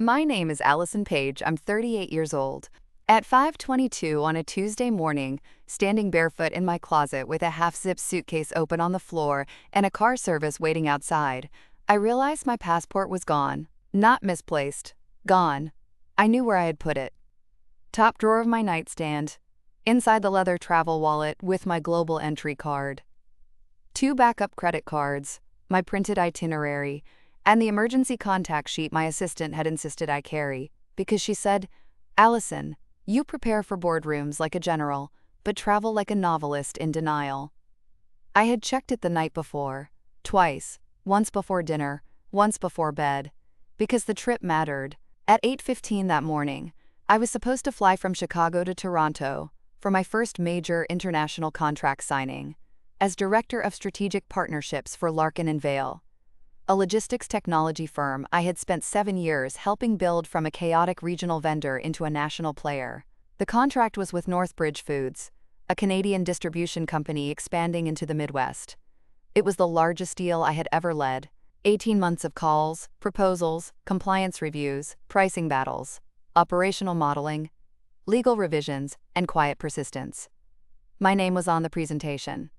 My name is Allison Paige. I'm 38 years old. At 5:22 on a Tuesday morning, standing barefoot in my closet with a half-zip suitcase open on the floor and a car service waiting outside, I realized my passport was gone. Not misplaced. Gone. I knew where I had put it. Top drawer of my nightstand. Inside the leather travel wallet with my global entry card. 2 backup credit cards, my printed itinerary, and the emergency contact sheet my assistant had insisted I carry, because she said, "Allison, you prepare for boardrooms like a general, but travel like a novelist in denial." I had checked it the night before, twice, once before dinner, once before bed, because the trip mattered. At 8:15 that morning, I was supposed to fly from Chicago to Toronto for my first major international contract signing, as Director of Strategic Partnerships for Larkin & Vale, a logistics technology firm I had spent 7 years helping build from a chaotic regional vendor into a national player. The contract was with Northbridge Foods, a Canadian distribution company expanding into the Midwest. It was the largest deal I had ever led. 18 months of calls, proposals, compliance reviews, pricing battles, operational modeling, legal revisions, and quiet persistence. My name was on the presentation.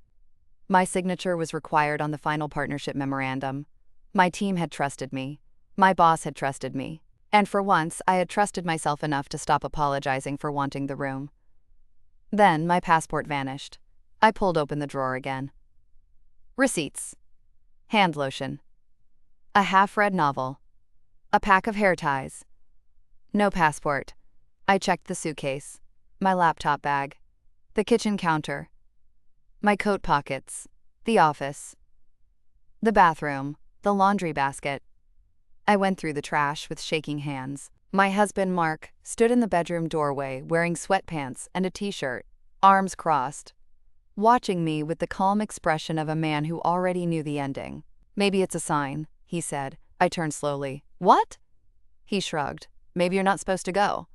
My signature was required on the final partnership memorandum. My team had trusted me. My boss had trusted me. And for once, I had trusted myself enough to stop apologizing for wanting the room. Then my passport vanished. I pulled open the drawer again. Receipts. Hand lotion. A half-read novel. A pack of hair ties. No passport. I checked the suitcase, my laptop bag, the kitchen counter, my coat pockets, the office, the bathroom, the laundry basket. I went through the trash with shaking hands. My husband, Mark, stood in the bedroom doorway wearing sweatpants and a t-shirt, arms crossed, watching me with the calm expression of a man who already knew the ending. "Maybe it's a sign," he said. I turned slowly. "What?" He shrugged. "Maybe you're not supposed to go."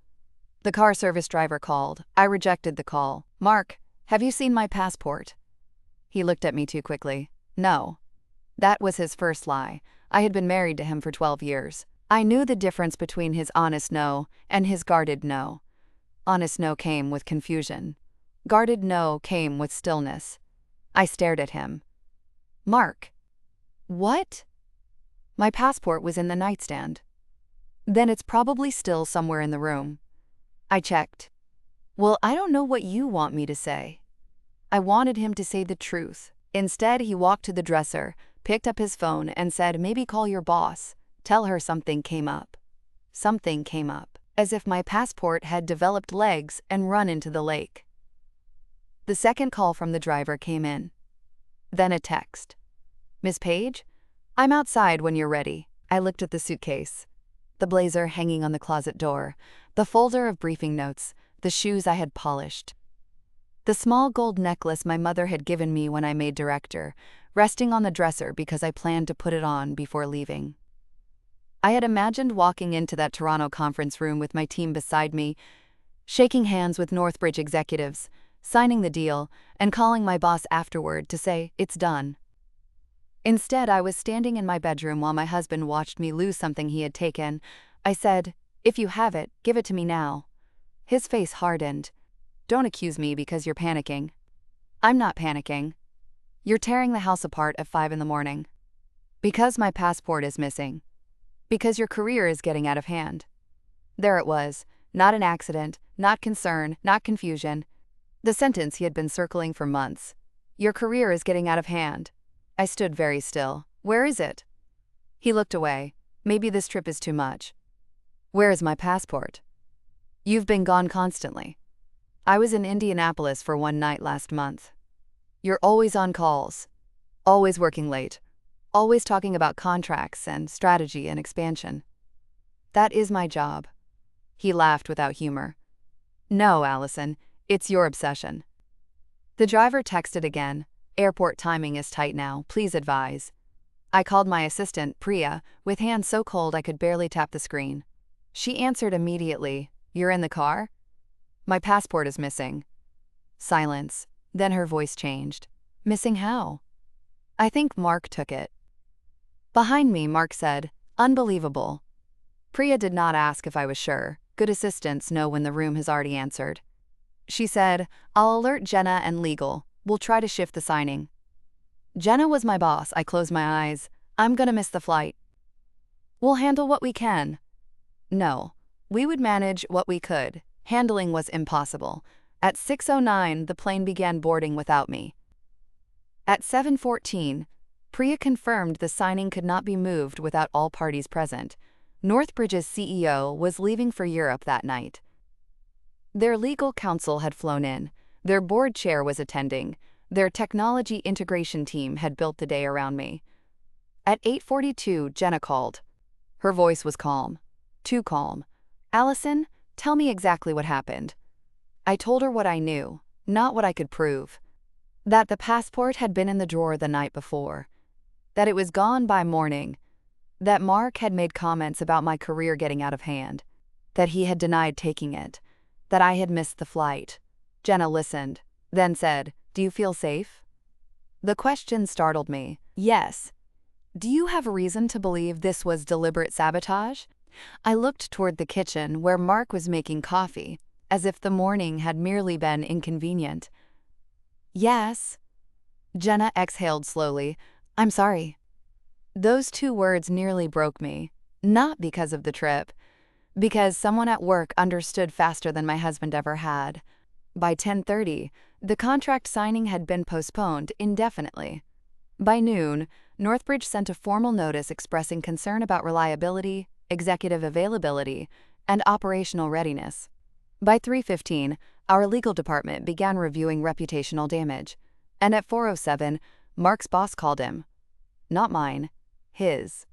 The car service driver called. I rejected the call. "Mark, have you seen my passport?" He looked at me too quickly. "No." That was his first lie. I had been married to him for 12 years. I knew the difference between his honest no and his guarded no. Honest no came with confusion. Guarded no came with stillness. I stared at him. "Mark." "What?" My passport was in the nightstand. "Then it's probably still somewhere in the room." I checked. "Well, I don't know what you want me to say." I wanted him to say the truth. Instead, he walked to the dresser, picked up his phone, and said, "Maybe call your boss. Tell her something came up." Something came up, as if my passport had developed legs and run into the lake. The second call from the driver came in. Then a text. "Miss Paige? I'm outside when you're ready." I looked at the suitcase, the blazer hanging on the closet door, the folder of briefing notes, the shoes I had polished, the small gold necklace my mother had given me when I made director, resting on the dresser because I planned to put it on before leaving. I had imagined walking into that Toronto conference room with my team beside me, shaking hands with Northbridge executives, signing the deal, and calling my boss afterward to say, "It's done." Instead, I was standing in my bedroom while my husband watched me lose something he had taken. I said, "If you have it, give it to me now." His face hardened. "Don't accuse me because you're panicking." "I'm not panicking. You're tearing the house apart at 5 in the morning. Because my passport is missing. Because your career is getting out of hand." There it was. Not an accident, not concern, not confusion. The sentence he had been circling for months. "Your career is getting out of hand." I stood very still. "Where is it?" He looked away. "Maybe this trip is too much." "Where is my passport?" "You've been gone constantly." "I was in Indianapolis for one night last month." "You're always on calls. Always working late. Always talking about contracts and strategy and expansion." "That is my job." He laughed without humor. "No, Allison, it's your obsession." The driver texted again. "Airport timing is tight now, please advise." I called my assistant, Priya, with hands so cold I could barely tap the screen. She answered immediately. "You're in the car?" "My passport is missing." Silence. Then her voice changed. "Missing how?" "I think Mark took it." Behind me, Mark said, "Unbelievable." Priya did not ask if I was sure. Good assistants know when the room has already answered. She said, "I'll alert Jenna and legal. We'll try to shift the signing." Jenna was my boss. I closed my eyes. "I'm gonna miss the flight." "We'll handle what we can." No. We would manage what we could. Handling was impossible. At 6:09, the plane began boarding without me. At 7:14, Priya confirmed the signing could not be moved without all parties present. Northbridge's CEO was leaving for Europe that night. Their legal counsel had flown in. Their board chair was attending. Their technology integration team had built the day around me. At 8:42, Jenna called. Her voice was calm. Too calm. "Allison, tell me exactly what happened." I told her what I knew, not what I could prove. That the passport had been in the drawer the night before. That it was gone by morning. That Mark had made comments about my career getting out of hand. That he had denied taking it. That I had missed the flight. Jenna listened, then said, "Do you feel safe?" The question startled me. "Yes." "Do you have reason to believe this was deliberate sabotage?" I looked toward the kitchen where Mark was making coffee, as if the morning had merely been inconvenient. "Yes." Jenna exhaled slowly. "I'm sorry." Those two words nearly broke me, not because of the trip, because someone at work understood faster than my husband ever had. By 10:30, the contract signing had been postponed indefinitely. By noon, Northbridge sent a formal notice expressing concern about reliability, executive availability, and operational readiness. By 3:15, our legal department began reviewing reputational damage, and at 4:07, Mark's boss called him. Not mine, his.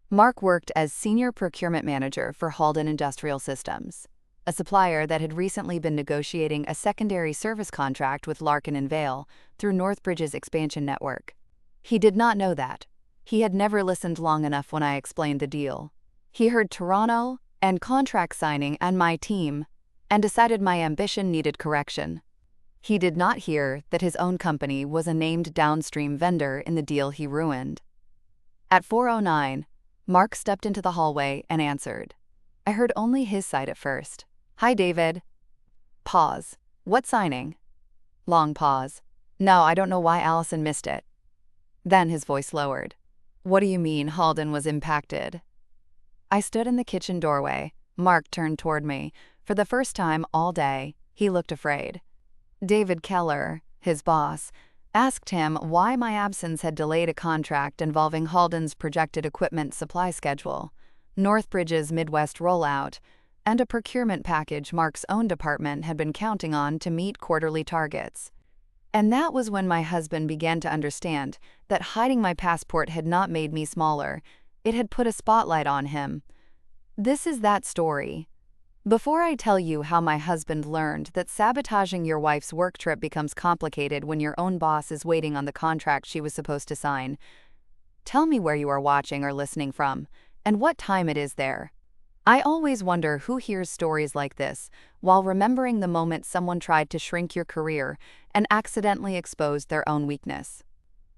Mark worked as Senior Procurement Manager for Halden Industrial Systems, a supplier that had recently been negotiating a secondary service contract with Larkin & Vale through Northbridge's expansion network. He did not know that. He had never listened long enough when I explained the deal. He heard Toronto and contract signing and my team, and decided my ambition needed correction. He did not hear that his own company was a named downstream vendor in the deal he ruined. At 4:09, Mark stepped into the hallway and answered. I heard only his side at first. "Hi, David." Pause. "What signing?" Long pause. "No, I don't know why Allison missed it." Then his voice lowered. "What do you mean Halden was impacted?" I stood in the kitchen doorway. Mark turned toward me. For the first time all day, he looked afraid. David Keller, his boss, asked him why my absence had delayed a contract involving Halden's projected equipment supply schedule, Northbridge's Midwest rollout, and a procurement package Mark's own department had been counting on to meet quarterly targets. And that was when my husband began to understand that hiding my passport had not made me smaller. It had put a spotlight on him. This is that story. Before I tell you how my husband learned that sabotaging your wife's work trip becomes complicated when your own boss is waiting on the contract she was supposed to sign, tell me where you are watching or listening from, and what time it is there. I always wonder who hears stories like this while remembering the moment someone tried to shrink your career and accidentally exposed their own weakness.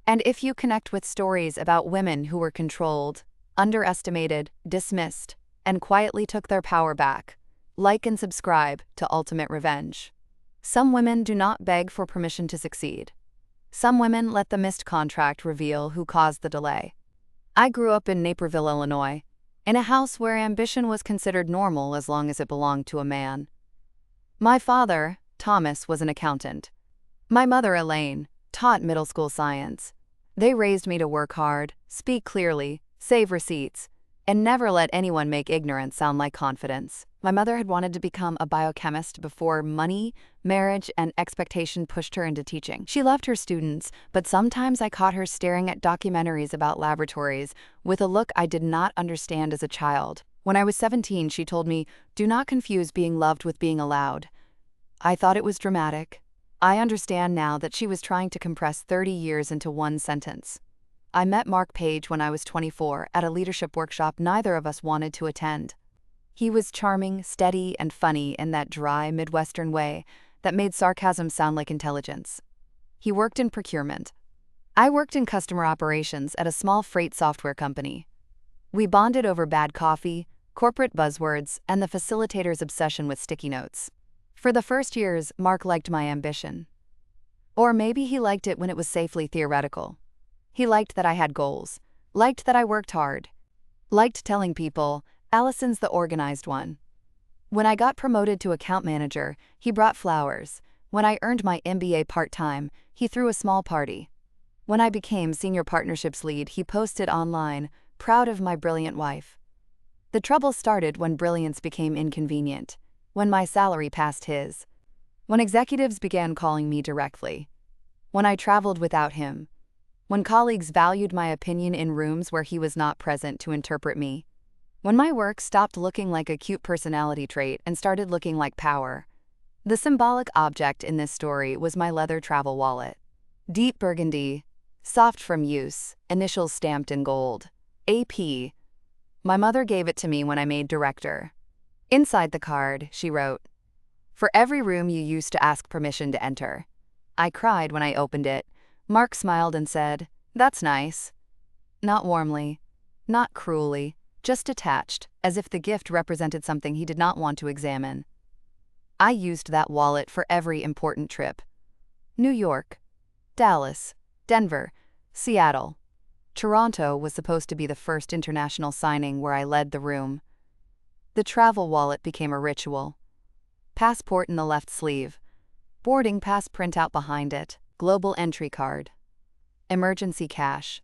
And if you connect with stories about women who were controlled, underestimated, dismissed, and quietly took their power back, like and subscribe to Ultimate Revenge. Some women do not beg for permission to succeed. Some women let the missed contract reveal who caused the delay. I grew up in Naperville, Illinois, in a house where ambition was considered normal as long as it belonged to a man. My father, Thomas, was an accountant. My mother, Elaine, taught middle school science. They raised me to work hard, speak clearly, save receipts, and never let anyone make ignorance sound like confidence. My mother had wanted to become a biochemist before money, marriage, and expectation pushed her into teaching. She loved her students, but sometimes I caught her staring at documentaries about laboratories with a look I did not understand as a child. When I was 17, she told me, "Do not confuse being loved with being allowed." I thought it was dramatic. I understand now that she was trying to compress 30 years into one sentence. I met Mark Paige when I was 24 at a leadership workshop neither of us wanted to attend. He was charming, steady, and funny in that dry Midwestern way that made sarcasm sound like intelligence. He worked in procurement. I worked in customer operations at a small freight software company. We bonded over bad coffee, corporate buzzwords, and the facilitator's obsession with sticky notes. For the first years, Mark liked my ambition. Or maybe he liked it when it was safely theoretical. He liked that I had goals, liked that I worked hard, liked telling people, Allison's the organized one. When I got promoted to account manager, he brought flowers. When I earned my MBA part-time, he threw a small party. When I became senior partnerships lead, he posted online, proud of my brilliant wife. The trouble started when brilliance became inconvenient, when my salary passed his, when executives began calling me directly, when I traveled without him, when colleagues valued my opinion in rooms where he was not present to interpret me, when my work stopped looking like a cute personality trait and started looking like power. The symbolic object in this story was my leather travel wallet. Deep burgundy, soft from use, initials stamped in gold. AP. My mother gave it to me when I made director. Inside the card, she wrote, "For every room you used to ask permission to enter." I cried when I opened it. Mark smiled and said, "That's nice." Not warmly, not cruelly, just detached, as if the gift represented something he did not want to examine. I used that wallet for every important trip. New York, Dallas, Denver, Seattle. Toronto was supposed to be the first international signing where I led the room. The travel wallet became a ritual. Passport in the left sleeve. Boarding pass printout behind it. Global entry card. Emergency cash.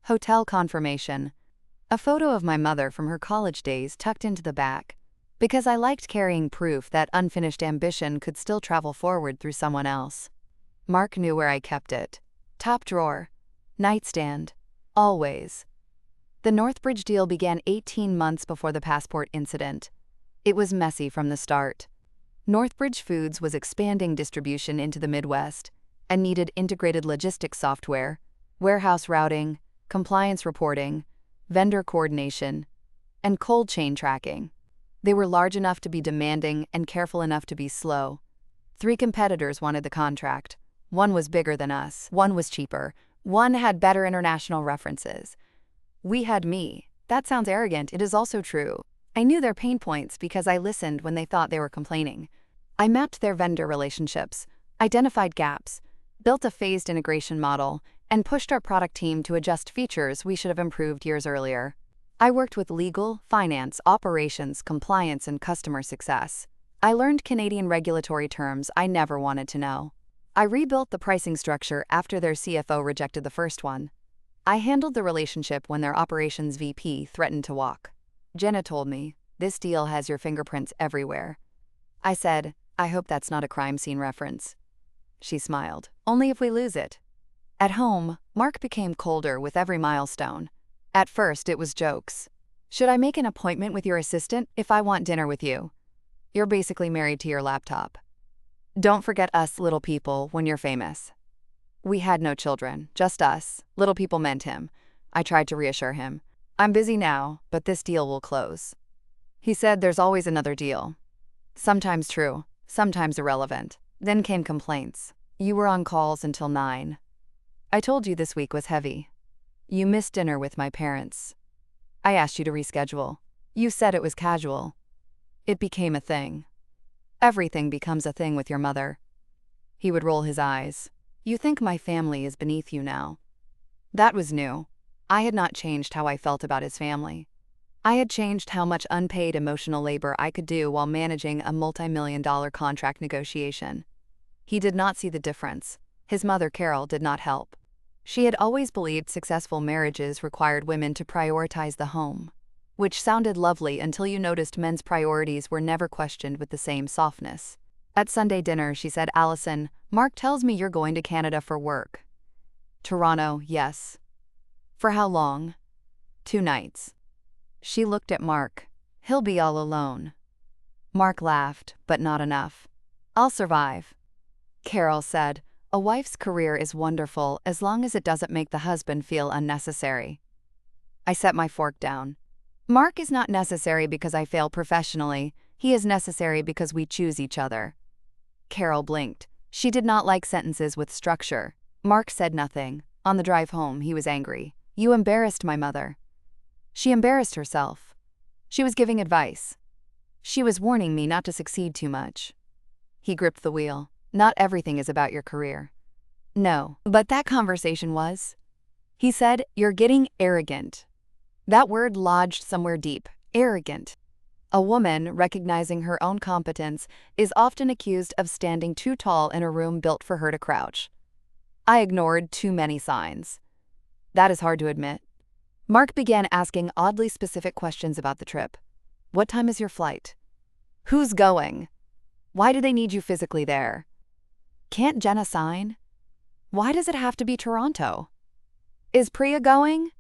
Hotel confirmation. A photo of my mother from her college days tucked into the back, because I liked carrying proof that unfinished ambition could still travel forward through someone else. Mark knew where I kept it. Top drawer. Nightstand. Always. The Northbridge deal began 18 months before the passport incident. It was messy from the start. Northbridge Foods was expanding distribution into the Midwest and needed integrated logistics software, warehouse routing, compliance reporting, vendor coordination, and cold chain tracking. They were large enough to be demanding and careful enough to be slow. 3 competitors wanted the contract. One was bigger than us. One was cheaper. One had better international references. We had me. That sounds arrogant. It is also true. I knew their pain points because I listened when they thought they were complaining. I mapped their vendor relationships, identified gaps, built a phased integration model, and pushed our product team to adjust features we should have improved years earlier. I worked with legal, finance, operations, compliance, and customer success. I learned Canadian regulatory terms I never wanted to know. I rebuilt the pricing structure after their CFO rejected the first one. I handled the relationship when their operations VP threatened to walk. Jenna told me, "This deal has your fingerprints everywhere." I said, "I hope that's not a crime scene reference." She smiled, "Only if we lose it." At home, Mark became colder with every milestone. At first, it was jokes. "Should I make an appointment with your assistant if I want dinner with you? You're basically married to your laptop. Don't forget us little people when you're famous." We had no children, just us. Little people meant him. I tried to reassure him. "I'm busy now, but this deal will close." He said there's always another deal. Sometimes true, sometimes irrelevant. Then came complaints. "You were on calls until 9. I told you this week was heavy. You missed dinner with my parents. I asked you to reschedule. You said it was casual." It became a thing. Everything becomes a thing with your mother. He would roll his eyes. "You think my family is beneath you now." That was new. I had not changed how I felt about his family. I had changed how much unpaid emotional labor I could do while managing a multi-million-dollar contract negotiation. He did not see the difference. His mother, Carol, did not help. She had always believed successful marriages required women to prioritize the home, which sounded lovely until you noticed men's priorities were never questioned with the same softness. At Sunday dinner, she said, "Allison, Mark tells me you're going to Canada for work." "Toronto, yes." "For how long?" "2 nights." She looked at Mark. "He'll be all alone." Mark laughed, but not enough. "I'll survive." Carol said, "A wife's career is wonderful as long as it doesn't make the husband feel unnecessary." I set my fork down. Mark is not necessary because I fail professionally. He is necessary because we choose each other. Carol blinked. She did not like sentences with structure. Mark said nothing. On the drive home, he was angry. "You embarrassed my mother." She embarrassed herself. She was giving advice. She was warning me not to succeed too much. He gripped the wheel. Not everything is about your career. No, but that conversation was. He said, "You're getting arrogant." That word lodged somewhere deep. Arrogant. A woman, recognizing her own competence, is often accused of standing too tall in a room built for her to crouch. I ignored too many signs. That is hard to admit. Mark began asking oddly specific questions about the trip. What time is your flight? Who's going? Why do they need you physically there? Can't Jenna sign? Why does it have to be Toronto? Is Priya going?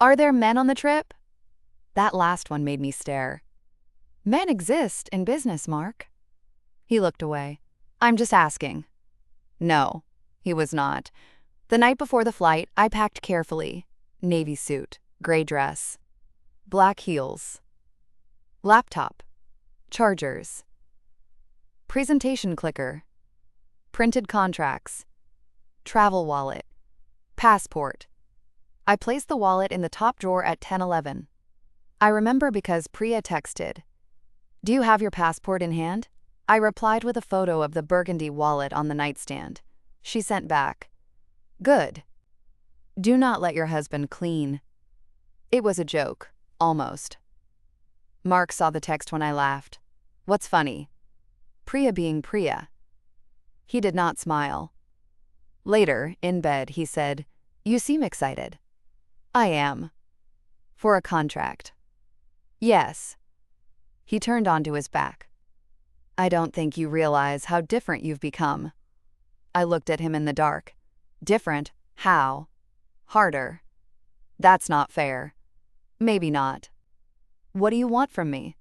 Are there men on the trip? That last one made me stare. Men exist in business, Mark. He looked away. I'm just asking. No, he was not. The night before the flight, I packed carefully. Navy suit, gray dress, black heels, laptop, chargers, presentation clicker, printed contracts, travel wallet, passport. I placed the wallet in the top drawer at 10:11. I remember because Priya texted, "Do you have your passport in hand?" I replied with a photo of the burgundy wallet on the nightstand. She sent back, "Good. Do not let your husband clean." It was a joke, almost. Mark saw the text when I laughed. What's funny? Priya being Priya. He did not smile. Later, in bed, he said, "You seem excited." I am. For a contract. Yes. He turned onto his back. I don't think you realize how different you've become. I looked at him in the dark. Different? How? Harder. That's not fair. Maybe not. What do you want from me?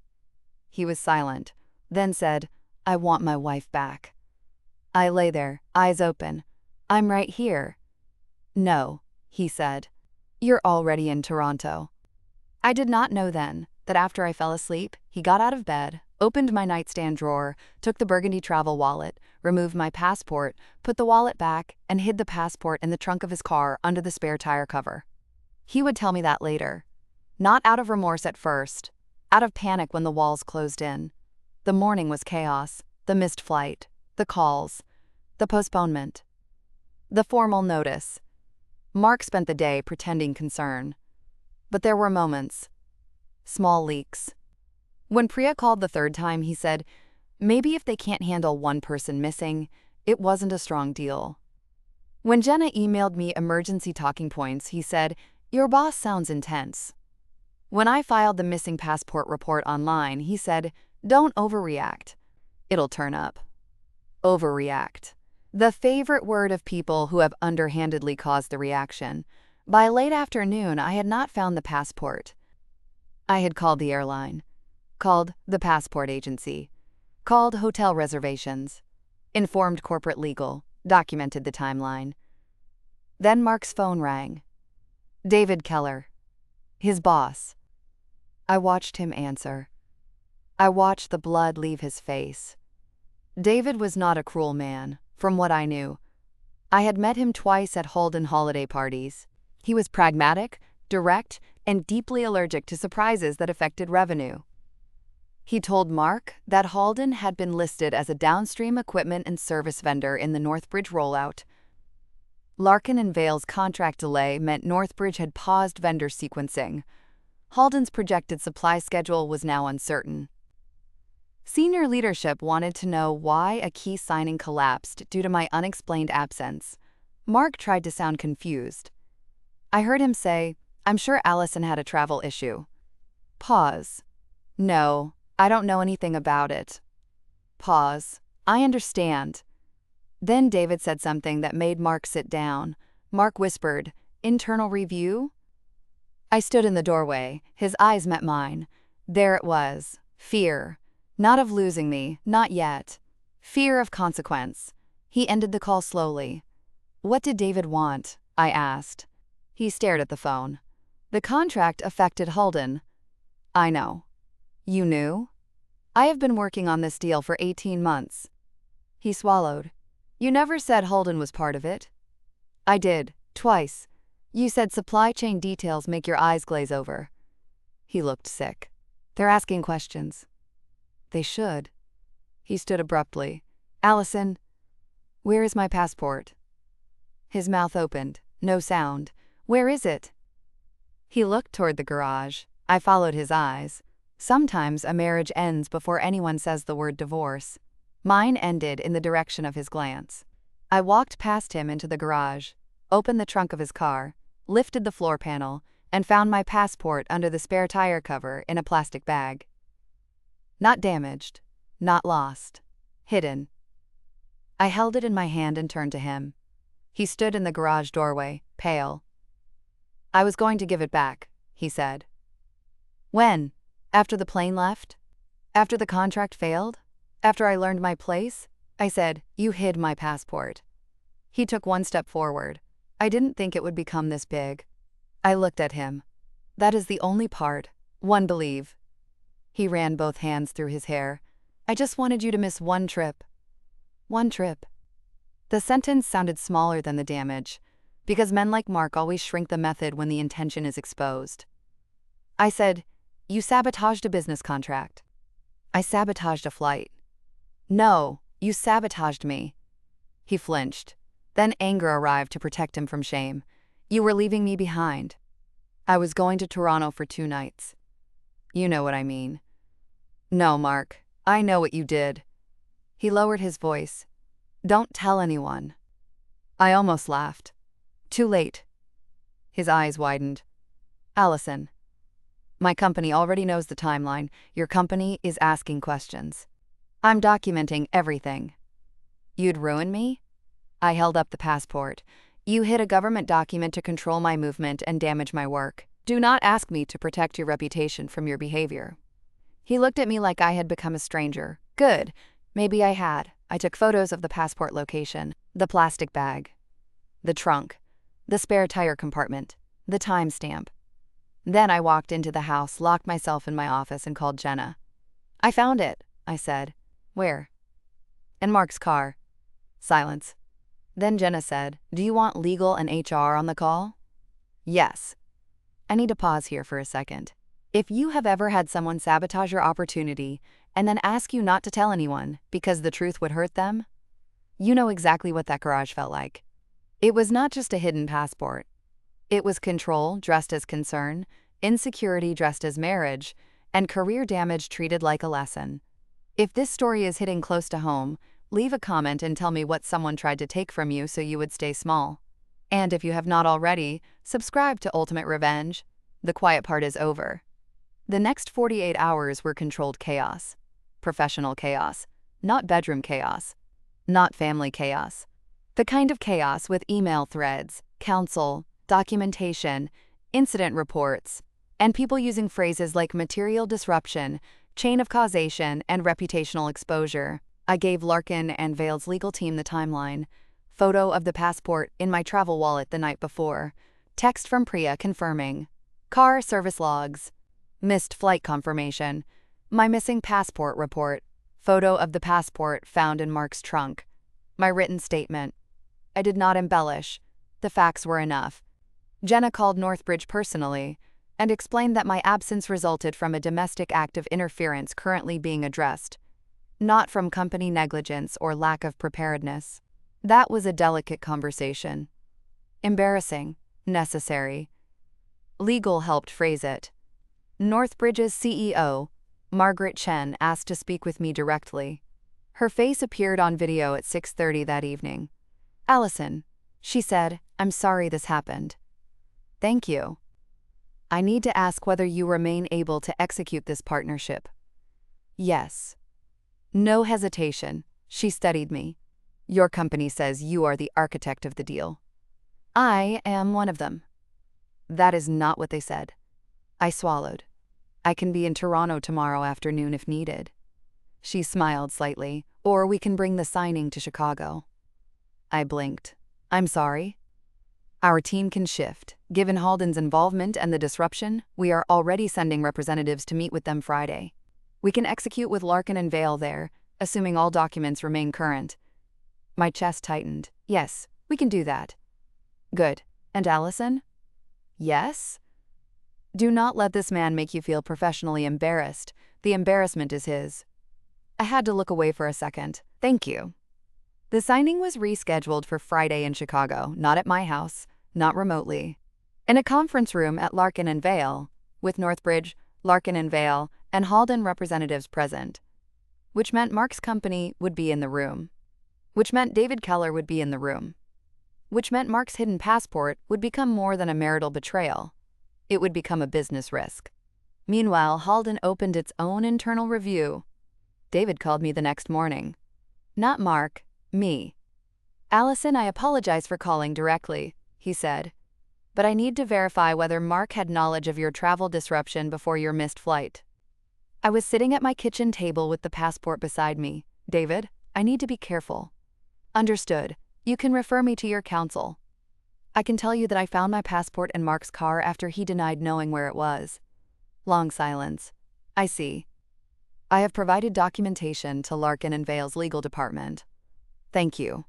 He was silent, then said, I want my wife back. I lay there, eyes open. I'm right here. No, he said. You're already in Toronto. I did not know then that after I fell asleep, he got out of bed, opened my nightstand drawer, took the burgundy travel wallet, removed my passport, put the wallet back, and hid the passport in the trunk of his car under the spare tire cover. He would tell me that later. Not out of remorse at first, out of panic when the walls closed in. The morning was chaos, the missed flight, the calls, the postponement, the formal notice. Mark spent the day pretending concern. But there were moments. Small leaks. When Priya called the third time, he said, maybe if they can't handle one person missing, it wasn't a strong deal. When Jenna emailed me emergency talking points, he said, your boss sounds intense. When I filed the missing passport report online, he said, don't overreact. It'll turn up. Overreact. The favorite word of people who have underhandedly caused the reaction. By late afternoon, I had not found the passport. I had called the airline, called the passport agency, called hotel reservations, informed corporate legal, documented the timeline. Then Mark's phone rang. David Keller, his boss. I watched him answer. I watched the blood leave his face. David was not a cruel man, from what I knew. I had met him twice at Holden holiday parties. He was pragmatic, direct, and deeply allergic to surprises that affected revenue. He told Mark that Holden had been listed as a downstream equipment and service vendor in the Northbridge rollout. Larkin and Vale's contract delay meant Northbridge had paused vendor sequencing. Holden's projected supply schedule was now uncertain. Senior leadership wanted to know why a key signing collapsed due to my unexplained absence. Mark tried to sound confused. I heard him say, I'm sure Allison had a travel issue. Pause. No, I don't know anything about it. Pause. I understand. Then David said something that made Mark sit down. Mark whispered, internal review? I stood in the doorway. His eyes met mine. There it was. Fear. Not of losing me, not yet. Fear of consequence. He ended the call slowly. What did David want? I asked. He stared at the phone. The contract affected Holden. I know. You knew? I have been working on this deal for 18 months. He swallowed. You never said Holden was part of it. I did, twice. You said supply chain details make your eyes glaze over. He looked sick. They're asking questions. They should. He stood abruptly. Allison, where is my passport? His mouth opened. No sound. Where is it? He looked toward the garage. I followed his eyes. Sometimes a marriage ends before anyone says the word divorce. Mine ended in the direction of his glance. I walked past him into the garage, opened the trunk of his car, lifted the floor panel, and found my passport under the spare tire cover in a plastic bag. Not damaged, not lost, hidden. I held it in my hand and turned to him. He stood in the garage doorway, pale. I was going to give it back, he said. When? After the plane left? After the contract failed? After I learned my place? I said, you hid my passport. He took one step forward. I didn't think it would become this big. I looked at him. That is the only part, one believe. He ran both hands through his hair. I just wanted you to miss one trip. One trip. The sentence sounded smaller than the damage, because men like Mark always shrink the method when the intention is exposed. I said, you sabotaged a business contract. I sabotaged a flight. No, you sabotaged me. He flinched. Then anger arrived to protect him from shame. You were leaving me behind. I was going to Toronto for 2 nights. You know what I mean. No, Mark, I know what you did. He lowered his voice. Don't tell anyone. I almost laughed. Too late. His eyes widened. Allison. My company already knows the timeline. Your company is asking questions. I'm documenting everything. You'd ruin me? I held up the passport. You hid a government document to control my movement and damage my work. Do not ask me to protect your reputation from your behavior. He looked at me like I had become a stranger. Good. Maybe I had. I took photos of the passport location, the plastic bag, the trunk, the spare tire compartment, the timestamp. Then I walked into the house, locked myself in my office, and called Jenna. I found it, I said. Where? In Mark's car. Silence. Then Jenna said, do you want legal and HR on the call? Yes. I need to pause here for a second. If you have ever had someone sabotage your opportunity and then ask you not to tell anyone because the truth would hurt them, you know exactly what that garage felt like. It was not just a hidden passport. It was control dressed as concern, insecurity dressed as marriage, and career damage treated like a lesson. If this story is hitting close to home, leave a comment and tell me what someone tried to take from you so you would stay small. And if you have not already, subscribe to Ultimate Revenge. The quiet part is over. The next 48 hours were controlled chaos. Professional chaos. Not bedroom chaos. Not family chaos. The kind of chaos with email threads, counsel, documentation, incident reports, and people using phrases like material disruption, chain of causation, and reputational exposure. I gave Larkin and Vale's legal team the timeline. Photo of the passport in my travel wallet the night before. Text from Priya confirming. Car service logs. Missed flight confirmation. My missing passport report. Photo of the passport found in Mark's trunk. My written statement. I did not embellish. The facts were enough. Jenna called Northbridge personally and explained that my absence resulted from a domestic act of interference currently being addressed, not from company negligence or lack of preparedness. That was a delicate conversation. Embarrassing, necessary. Legal helped phrase it. Northbridge's CEO, Margaret Chen, asked to speak with me directly. Her face appeared on video at 6:30 that evening. Allison, she said, I'm sorry this happened. Thank you. I need to ask whether you remain able to execute this partnership. Yes. No hesitation. She studied me. Your company says you are the architect of the deal. I am one of them. That is not what they said. I swallowed. I can be in Toronto tomorrow afternoon if needed. She smiled slightly. Or we can bring the signing to Chicago. I blinked. I'm sorry. Our team can shift. Given Halden's involvement and the disruption, we are already sending representatives to meet with them Friday. We can execute with Larkin and Vale there, assuming all documents remain current. My chest tightened. Yes, we can do that. Good. And Allison? Yes? Do not let this man make you feel professionally embarrassed. The embarrassment is his. I had to look away for a second. Thank you. The signing was rescheduled for Friday in Chicago, not at my house, not remotely. In a conference room at Larkin and Vale, with Northbridge, Larkin and Vale, and Halden representatives present. Which meant Mark's company would be in the room. Which meant David Keller would be in the room. Which meant Mark's hidden passport would become more than a marital betrayal. It would become a business risk. Meanwhile, Halden opened its own internal review. David called me the next morning. Not Mark, me. Allison, I apologize for calling directly, he said. But I need to verify whether Mark had knowledge of your travel disruption before your missed flight. I was sitting at my kitchen table with the passport beside me. David, I need to be careful. Understood. You can refer me to your counsel. I can tell you that I found my passport in Mark's car after he denied knowing where it was. Long silence. I see. I have provided documentation to Larkin and Vale's legal department. Thank you.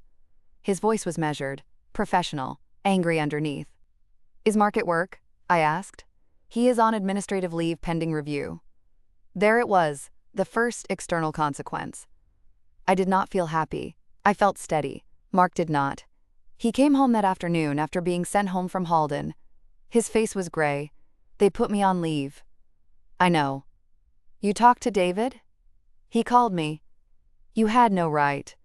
His voice was measured, professional, angry underneath. Is Mark at work? I asked. He is on administrative leave pending review. There it was, the first external consequence. I did not feel happy. I felt steady. Mark did not. He came home that afternoon after being sent home from Halden. His face was gray. They put me on leave. I know. You talked to David? He called me. You had no right.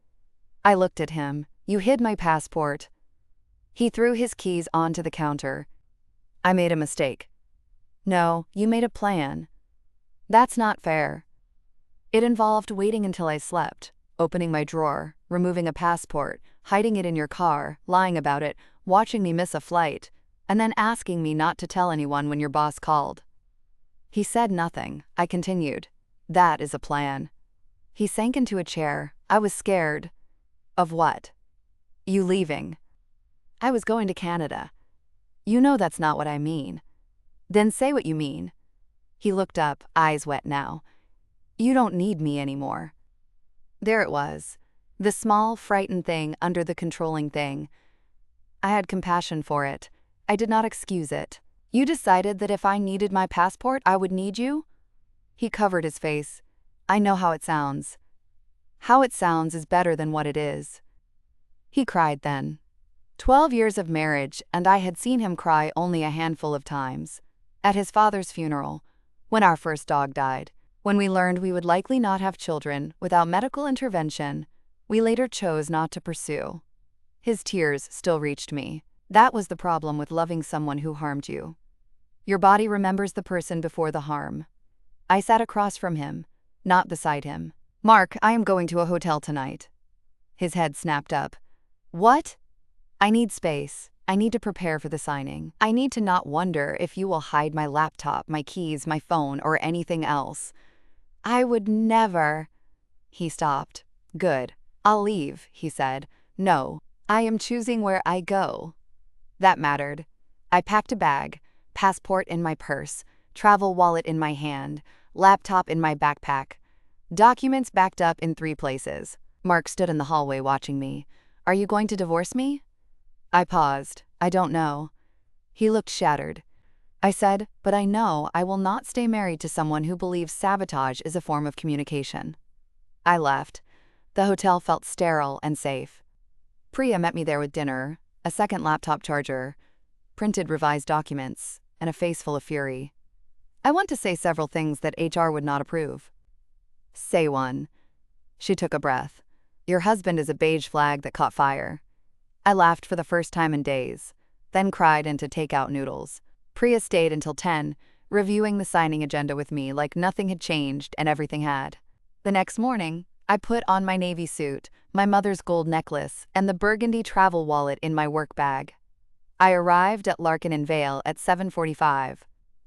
I looked at him. You hid my passport. He threw his keys onto the counter. I made a mistake. No, you made a plan. That's not fair. It involved waiting until I slept, opening my drawer, removing a passport, hiding it in your car, lying about it, watching me miss a flight, and then asking me not to tell anyone when your boss called. He said nothing. I continued. That is a plan. He sank into a chair. I was scared. Of what? You leaving. I was going to Canada. You know that's not what I mean. Then say what you mean. He looked up, eyes wet now. You don't need me anymore. There it was. The small, frightened thing under the controlling thing. I had compassion for it. I did not excuse it. You decided that if I needed my passport, I would need you? He covered his face. I know how it sounds. How it sounds is better than what it is. He cried then. 12 years of marriage, and I had seen him cry only a handful of times. At his father's funeral, when our first dog died, when we learned we would likely not have children without medical intervention, we later chose not to pursue. His tears still reached me. That was the problem with loving someone who harmed you. Your body remembers the person before the harm. I sat across from him, not beside him. Mark, I am going to a hotel tonight. His head snapped up. What? I need space. I need to prepare for the signing. I need to not wonder if you will hide my laptop, my keys, my phone, or anything else. I would never. He stopped. Good. I'll leave, he said. No, I am choosing where I go. That mattered. I packed a bag, passport in my purse, travel wallet in my hand, laptop in my backpack. Documents backed up in 3 places. Mark stood in the hallway watching me. Are you going to divorce me? I paused. I don't know. He looked shattered. I said, but I know I will not stay married to someone who believes sabotage is a form of communication. I left. The hotel felt sterile and safe. Priya met me there with dinner, a second laptop charger, printed revised documents, and a face full of fury. I want to say several things that HR would not approve. Say one. She took a breath. Your husband is a beige flag that caught fire. I laughed for the first time in days, then cried into takeout noodles. Priya stayed until 10, reviewing the signing agenda with me like nothing had changed and everything had. The next morning, I put on my navy suit, my mother's gold necklace, and the burgundy travel wallet in my work bag. I arrived at Larkin and Vale at 7:45.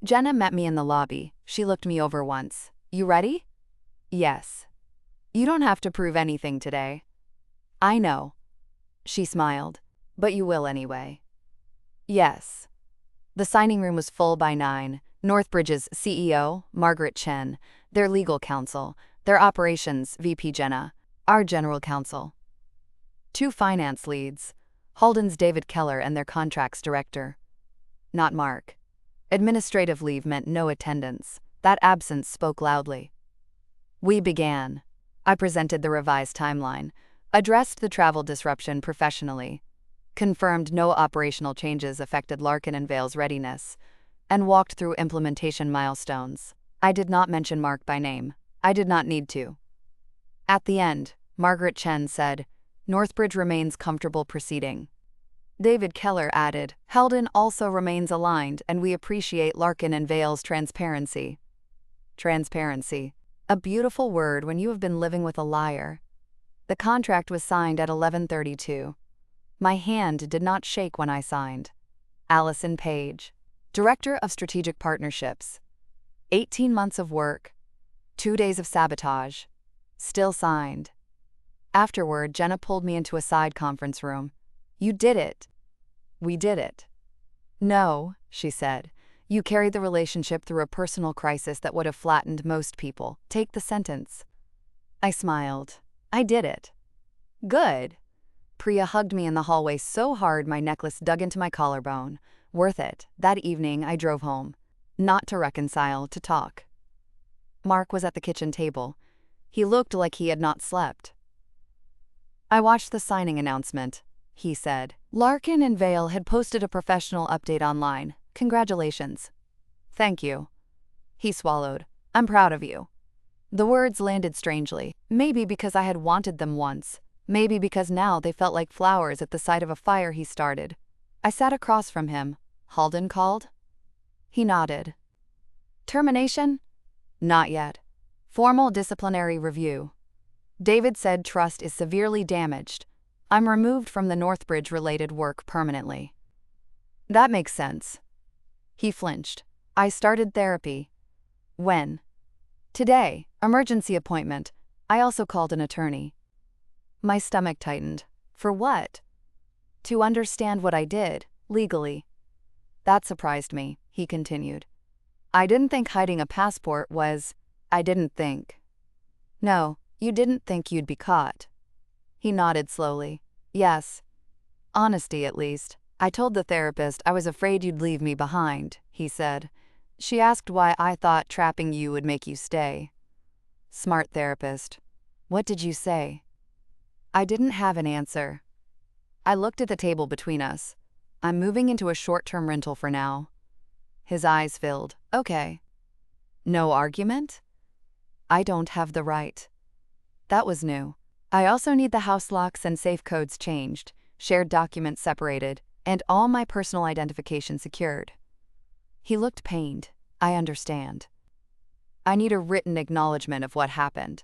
Jenna met me in the lobby. She looked me over once. You ready? Yes. You don't have to prove anything today. I know. She smiled. But you will anyway. Yes. The signing room was full by 9. Northbridge's CEO, Margaret Chen, their legal counsel, their operations VP Jenna, our general counsel. 2 finance leads, Halden's David Keller and their contracts director. Not Mark. Administrative leave meant no attendance. That absence spoke loudly. We began. I presented the revised timeline, addressed the travel disruption professionally, confirmed no operational changes affected Larkin and Vale's readiness, and walked through implementation milestones. I did not mention Mark by name. I did not need to. At the end, Margaret Chen said, "Northbridge remains comfortable proceeding." David Keller added, "Heldon also remains aligned and we appreciate Larkin and Vale's transparency." Transparency. A beautiful word when you have been living with a liar. The contract was signed at 11:32. My hand did not shake when I signed. Allison Paige, Director of Strategic Partnerships. 18 months of work. 2 days of sabotage. Still signed. Afterward, Jenna pulled me into a side conference room. "You did it." "We did it." "No," she said. "You carried the relationship through a personal crisis that would have flattened most people. Take the sentence." I smiled. "I did it." "Good." Priya hugged me in the hallway so hard my necklace dug into my collarbone. Worth it. That evening, I drove home. Not to reconcile, to talk. Mark was at the kitchen table. He looked like he had not slept. "I watched the signing announcement," he said. "Larkin and Vale had posted a professional update online. Congratulations." "Thank you." He swallowed. "I'm proud of you." The words landed strangely. Maybe because I had wanted them once. Maybe because now they felt like flowers at the sight of a fire he started. I sat across from him. "Halden called?" He nodded. "Termination?" "Not yet. Formal disciplinary review. David said trust is severely damaged. I'm removed from the Northbridge-related work permanently." "That makes sense." He flinched. "I started therapy." "When?" "Today. Emergency appointment. I also called an attorney." My stomach tightened. "For what?" "To understand what I did, legally." "That surprised me," he continued. "I didn't think hiding a passport was—" "I didn't think." "No, you didn't think you'd be caught." He nodded slowly. "Yes. Honesty, at least. I told the therapist I was afraid you'd leave me behind," he said. "She asked why I thought trapping you would make you stay." Smart therapist. "What did you say?" I didn't have an answer. I looked at the table between us. "I'm moving into a short-term rental for now." His eyes filled. "Okay." "No argument?" "I don't have the right." That was new. "I also need the house locks and safe codes changed, shared documents separated, and all my personal identification secured." He looked pained. "I understand." "I need a written acknowledgement of what happened."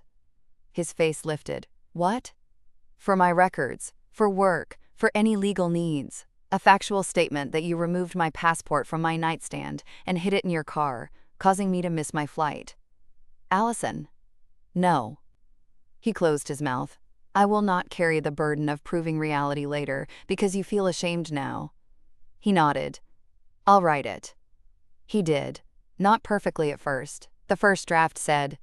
His face lifted. "What?" "For my records, for work, for any legal needs. A factual statement that you removed my passport from my nightstand and hid it in your car, causing me to miss my flight." "Allison." "No." He closed his mouth. "I will not carry the burden of proving reality later because you feel ashamed now." He nodded. "I'll write it." He did. Not perfectly at first. The first draft said,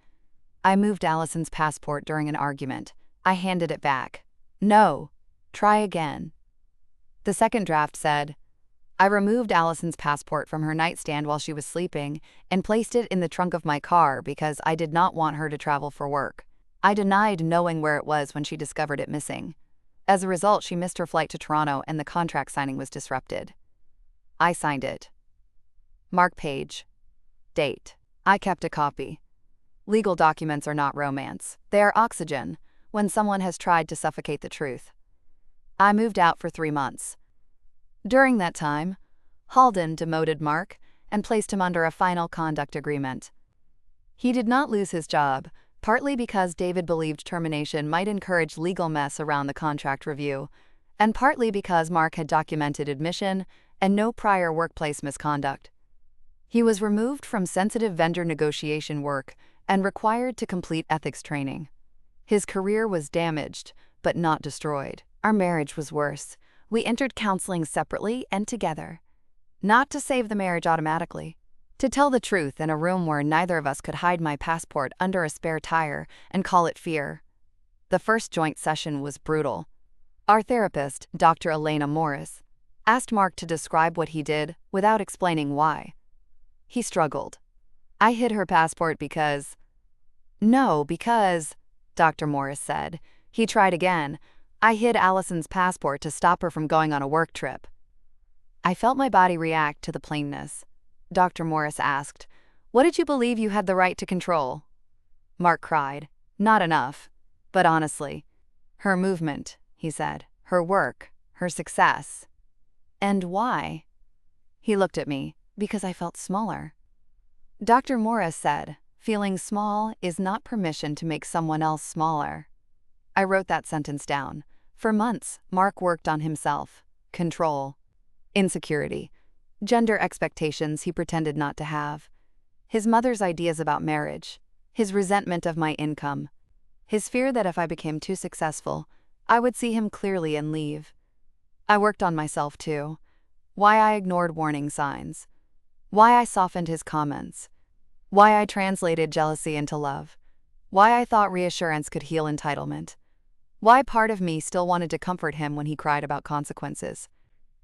"I moved Allison's passport during an argument. I handed it back." "No. Try again." The second draft said, "I removed Allison's passport from her nightstand while she was sleeping and placed it in the trunk of my car because I did not want her to travel for work. I denied knowing where it was when she discovered it missing. As a result, she missed her flight to Toronto and the contract signing was disrupted." I signed it. Mark Paige. Date. I kept a copy. Legal documents are not romance. They are oxygen when someone has tried to suffocate the truth. I moved out for 3 months. During that time, Halden demoted Mark and placed him under a final conduct agreement. He did not lose his job, partly because David believed termination might encourage legal mess around the contract review, and partly because Mark had documented admission and no prior workplace misconduct. He was removed from sensitive vendor negotiation work and required to complete ethics training. His career was damaged, but not destroyed. Our marriage was worse. We entered counseling separately and together. Not to save the marriage automatically. To tell the truth in a room where neither of us could hide my passport under a spare tire and call it fear. The first joint session was brutal. Our therapist, Dr. Elena Morris, asked Mark to describe what he did without explaining why. He struggled. I hid her passport because— No, because, Dr. Morris said. He tried again. I hid Allison's passport to stop her from going on a work trip. I felt my body react to the plainness. Dr. Morris asked, "What did you believe you had the right to control?" Mark cried, "Not enough." But honestly, her movement, he said, her work, her success. And why? He looked at me, because I felt smaller. Dr. Morris said, "Feeling small is not permission to make someone else smaller." I wrote that sentence down. For months, Mark worked on himself. Control. Insecurity. Gender expectations he pretended not to have. His mother's ideas about marriage. His resentment of my income. His fear that if I became too successful, I would see him clearly and leave. I worked on myself too. Why I ignored warning signs. Why I softened his comments. Why I translated jealousy into love. Why I thought reassurance could heal entitlement. Why part of me still wanted to comfort him when he cried about consequences.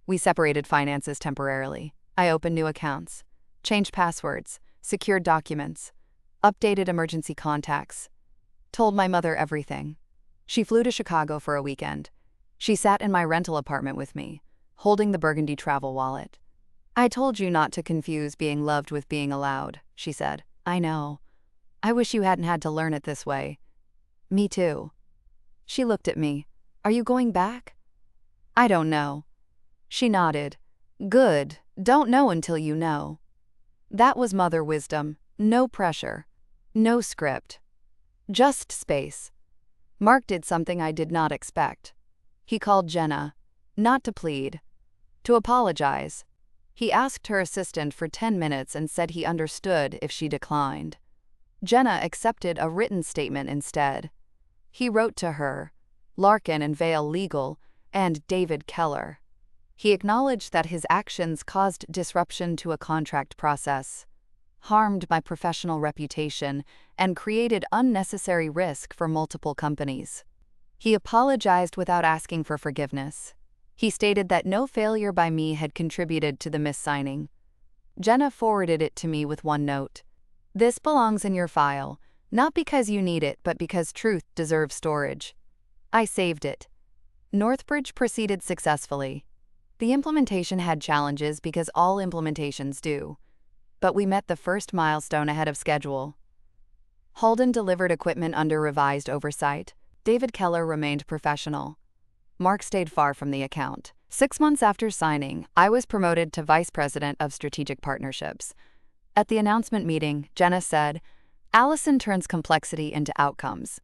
We separated finances temporarily. I opened new accounts, changed passwords, secured documents, updated emergency contacts, told my mother everything. She flew to Chicago for a weekend. She sat in my rental apartment with me, holding the burgundy travel wallet. "I told you not to confuse being loved with being allowed," she said. "I know. I wish you hadn't had to learn it this way." "Me too." She looked at me. "Are you going back?" "I don't know." She nodded. "Good. Don't know until you know." That was mother wisdom. No pressure. No script. Just space. Mark did something I did not expect. He called Jenna. Not to plead. To apologize. He asked her assistant for 10 minutes and said he understood if she declined. Jenna accepted a written statement instead. He wrote to her, Larkin and Vale Legal, and David Keller. He acknowledged that his actions caused disruption to a contract process, harmed my professional reputation, and created unnecessary risk for multiple companies. He apologized without asking for forgiveness. He stated that no failure by me had contributed to the mis-signing. Jenna forwarded it to me with one note. "This belongs in your file, not because you need it, but because truth deserves storage." I saved it. Northbridge proceeded successfully. The implementation had challenges because all implementations do. But we met the first milestone ahead of schedule. Holden delivered equipment under revised oversight. David Keller remained professional. Mark stayed far from the account. 6 months after signing, I was promoted to Vice President of Strategic Partnerships. At the announcement meeting, Jenna said, "Allison turns complexity into outcomes."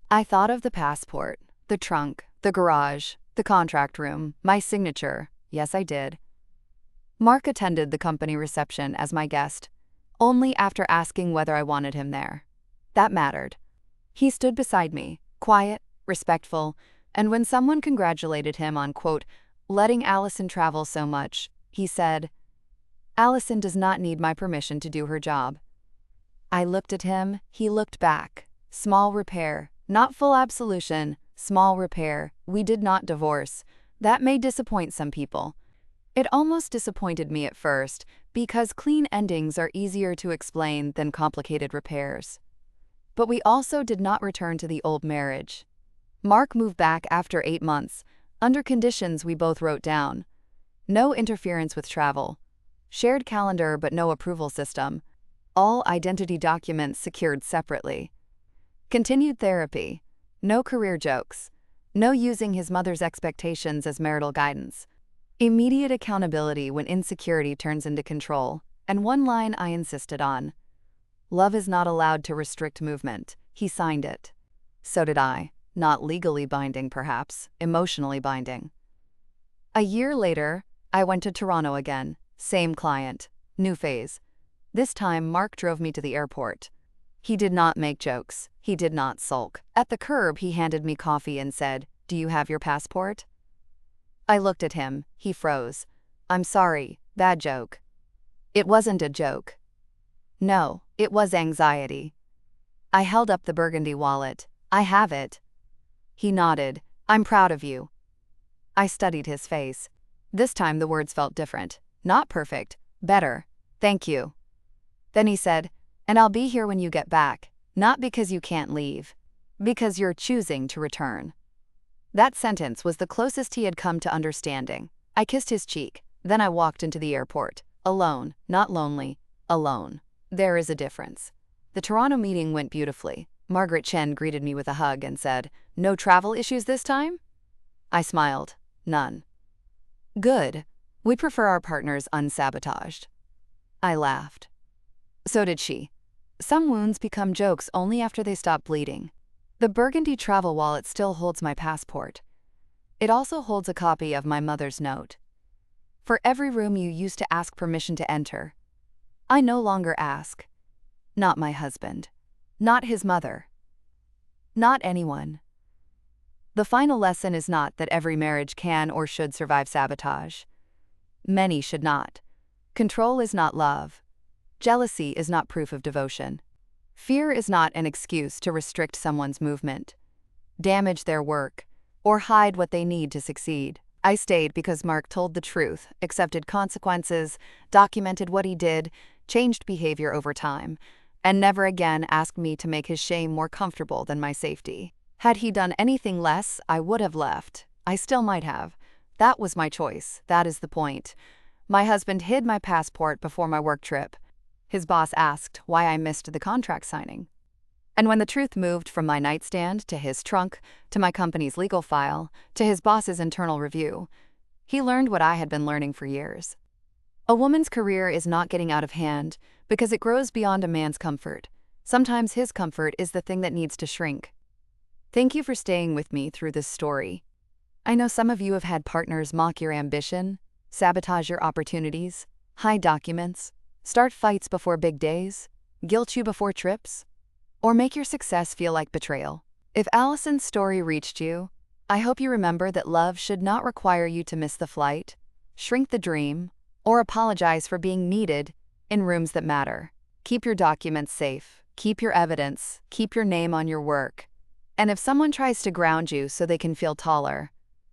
I thought of the passport, the trunk, the garage, the contract room, my signature. Yes, I did. Mark attended the company reception as my guest, only after asking whether I wanted him there. That mattered. He stood beside me, quiet, respectful, and when someone congratulated him on, quote, letting Allison travel so much, he said, "Allison does not need my permission to do her job." I looked at him, he looked back. Small repair, not full absolution, small repair. We did not divorce. That may disappoint some people. It almost disappointed me at first, because clean endings are easier to explain than complicated repairs. But we also did not return to the old marriage. Mark moved back after 8 months, under conditions we both wrote down. No interference with travel. Shared calendar but no approval system. All identity documents secured separately. Continued therapy. No career jokes. No using his mother's expectations as marital guidance. Immediate accountability when insecurity turns into control. And one line I insisted on. Love is not allowed to restrict movement. He signed it. So did I. Not legally binding, perhaps, emotionally binding. A year later, I went to Toronto again. Same client. New phase. This time, Mark drove me to the airport. He did not make jokes. He did not sulk. At the curb, he handed me coffee and said, "Do you have your passport?" I looked at him. He froze. "I'm sorry. Bad joke." It wasn't a joke. No, it was anxiety. I held up the burgundy wallet. "I have it." He nodded. "I'm proud of you." I studied his face. This time the words felt different. Not perfect. Better. "Thank you." Then he said, "And I'll be here when you get back, not because you can't leave, because you're choosing to return." That sentence was the closest he had come to understanding. I kissed his cheek, then I walked into the airport. Alone, not lonely, alone. There is a difference. The Toronto meeting went beautifully. Margaret Chen greeted me with a hug and said, "No travel issues this time?" I smiled. None. "Good. We prefer our partners unsabotaged." I laughed. So did she. Some wounds become jokes only after they stop bleeding. The burgundy travel wallet still holds my passport. It also holds a copy of my mother's note. "For every room you used to ask permission to enter, I no longer ask. Not my husband. Not his mother. Not anyone." The final lesson is not that every marriage can or should survive sabotage. Many should not. Control is not love. Jealousy is not proof of devotion. Fear is not an excuse to restrict someone's movement, damage their work, or hide what they need to succeed. I stayed because Mark told the truth, accepted consequences, documented what he did, changed behavior over time, and never again asked me to make his shame more comfortable than my safety. Had he done anything less, I would have left. I still might have. That was my choice. That is the point. My husband hid my passport before my work trip. His boss asked why I missed the contract signing. And when the truth moved from my nightstand to his trunk, to my company's legal file, to his boss's internal review, he learned what I had been learning for years. A woman's career is not getting out of hand because it grows beyond a man's comfort. Sometimes his comfort is the thing that needs to shrink. Thank you for staying with me through this story. I know some of you have had partners mock your ambition, sabotage your opportunities, hide documents, start fights before big days, guilt you before trips, or make your success feel like betrayal. If Allison's story reached you, I hope you remember that love should not require you to miss the flight, shrink the dream, or apologize for being needed in rooms that matter. Keep your documents safe, keep your evidence, keep your name on your work. And if someone tries to ground you so they can feel taller,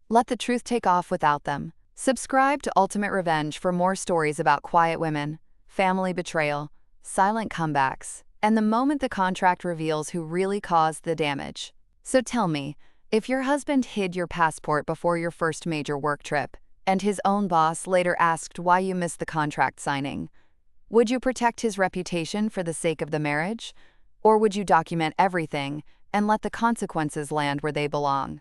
let the truth take off without them. Subscribe to Ultimate Revenge for more stories about quiet women, family betrayal, silent comebacks, and the moment the contract reveals who really caused the damage. So tell me, if your husband hid your passport before your first major work trip, and his own boss later asked why you missed the contract signing, would you protect his reputation for the sake of the marriage? Or would you document everything and let the consequences land where they belong?